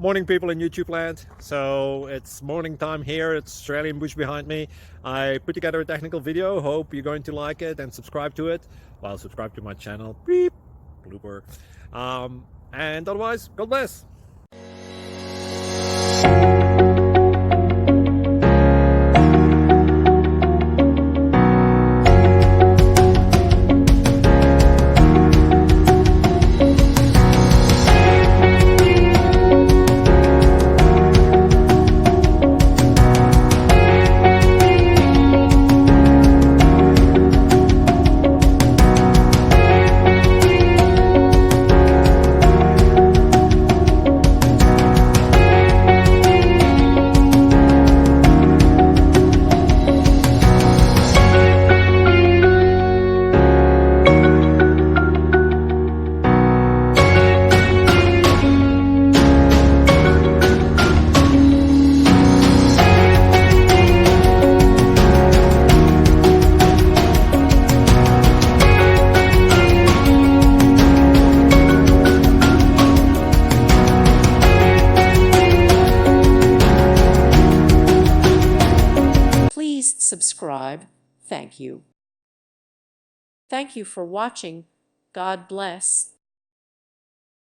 Morning, people in YouTube land. So it's morning time here. It's Australian bush behind me. I put together a technical video. Hope you're going to like it and subscribe to it. Well, subscribe to my channel. Beep. Blooper. And otherwise, God bless. Please subscribe. Thank you. Thank you for watching. God bless.